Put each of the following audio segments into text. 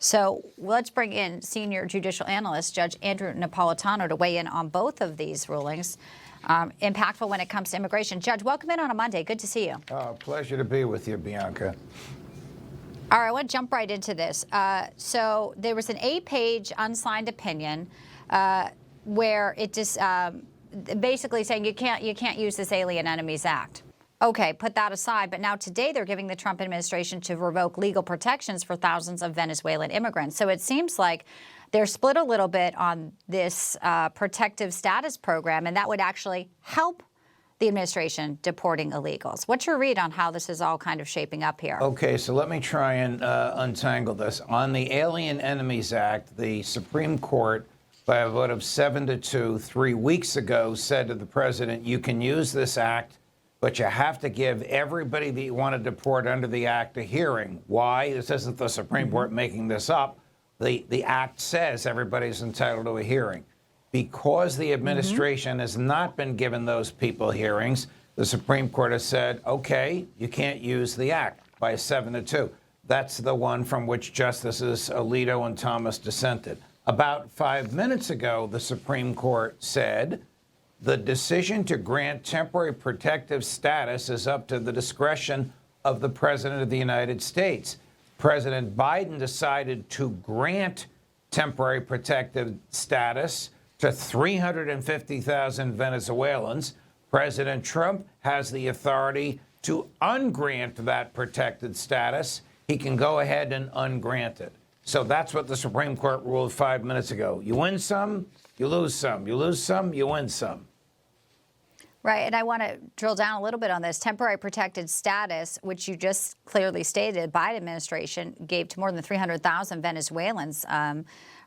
So let's bring in senior judicial analyst Judge Andrew Napolitano to weigh in on both of these rulings. Impactful when it comes to immigration. Judge, welcome in on a Monday. Good to see you. Pleasure to be with you, Bianca. All right, I want to jump right into this. So there was an 8-page unsigned opinion where it just basically saying you can't use this Alien Enemies Act. Okay, put that aside. But now today they're giving the Trump administration to revoke legal protections for thousands of Venezuelan immigrants. So it seems like they're split a little bit on this protective status program, and that would actually help the administration deporting illegals. What's your read on how this is all kind of shaping up here? Okay, so let me try and untangle this. On the Alien Enemies Act, the Supreme Court, by a vote of 7-2, 3 weeks ago, said to the president, you can use this act, but you have to give everybody that you want to deport under the act a hearing. Why? This isn't the Supreme Court making this up. The act says everybody's entitled to a hearing. Because the administration has not been given those people hearings, the Supreme Court has said, okay, you can't use the act by 7-2. That's the one from which Justices Alito and Thomas dissented. About 5 minutes ago, the Supreme Court said, the decision to grant temporary protective status is up to the discretion of the President of the United States. President Biden decided to grant temporary protective status to 350,000 Venezuelans. President Trump has the authority to ungrant that protected status. He can go ahead and ungrant it. So that's what the Supreme Court ruled 5 minutes ago. You win some, you lose some. You lose some, you win some. Right, and I want to drill down a little bit on this. Temporary protected status, which you just clearly stated, Biden administration gave to more than 300,000 Venezuelans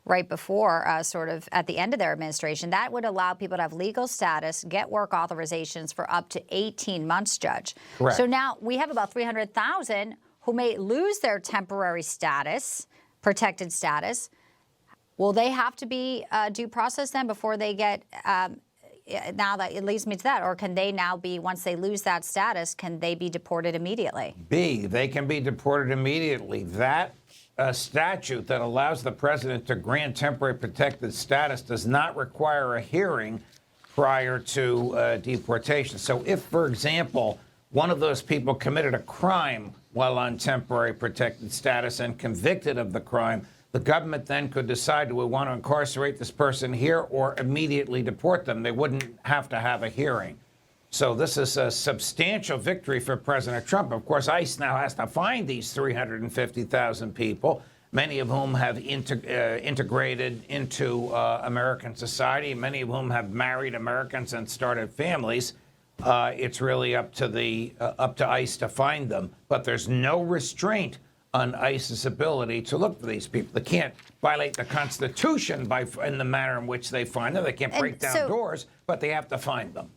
right before, sort of at the end of their administration. That would allow people to have legal status, get work authorizations for up to 18 months, Judge. Correct. So now we have about 300,000 who may lose their temporary status, protected status. Will they have to be due process then before they get now that it leads me to that, or can they now be, once they lose that status, can they be deported immediately? B, they can be deported immediately. That statute that allows the president to grant temporary protected status does not require a hearing prior to deportation. So if, for example, one of those people committed a crime while on temporary protected status and convicted of the crime, the government then could decide, do we want to incarcerate this person here or immediately deport them? They wouldn't have to have a hearing. So this is a substantial victory for President Trump. Of course, ICE now has to find these 350,000 people, many of whom have integrated into American society, many of whom have married Americans and started families. It's really up to ICE to find them. But there's no restraint on ICE's ability to look for these people. They can't violate the Constitution in the manner in which they find them. They can't break down doors, but they have to find them.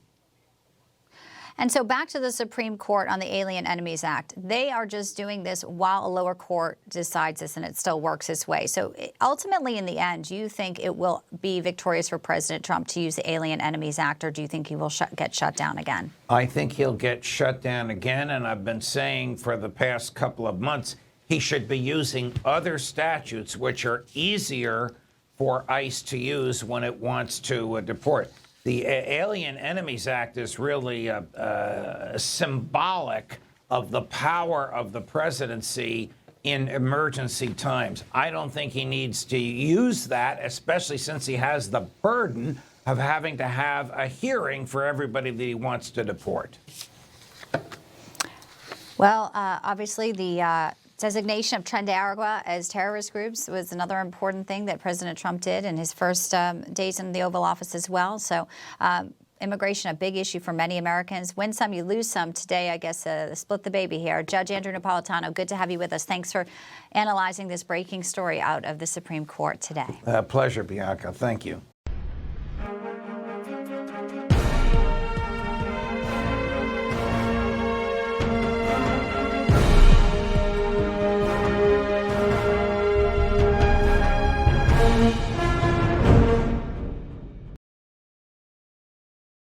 And so back to the Supreme Court on the Alien Enemies Act. They are just doing this while a lower court decides this, and it still works its way. So ultimately, in the end, do you think it will be victorious for President Trump to use the Alien Enemies Act, or do you think he will get shut down again? I think he'll get shut down again, and I've been saying for the past couple of months, he should be using other statutes which are easier for ICE to use when it wants to deport. The Alien Enemies Act is really symbolic of the power of the presidency in emergency times. I don't think he needs to use that, especially since he has the burden of having to have a hearing for everybody that he wants to deport. Well, obviously, the designation of Tren de Aragua as terrorist groups was another important thing that President Trump did in his first days in the Oval Office as well. So immigration, a big issue for many Americans. Win some, you lose some. Today, I guess, split the baby here. Judge Andrew Napolitano, good to have you with us. Thanks for analyzing this breaking story out of the Supreme Court today. Pleasure, Bianca. Thank you.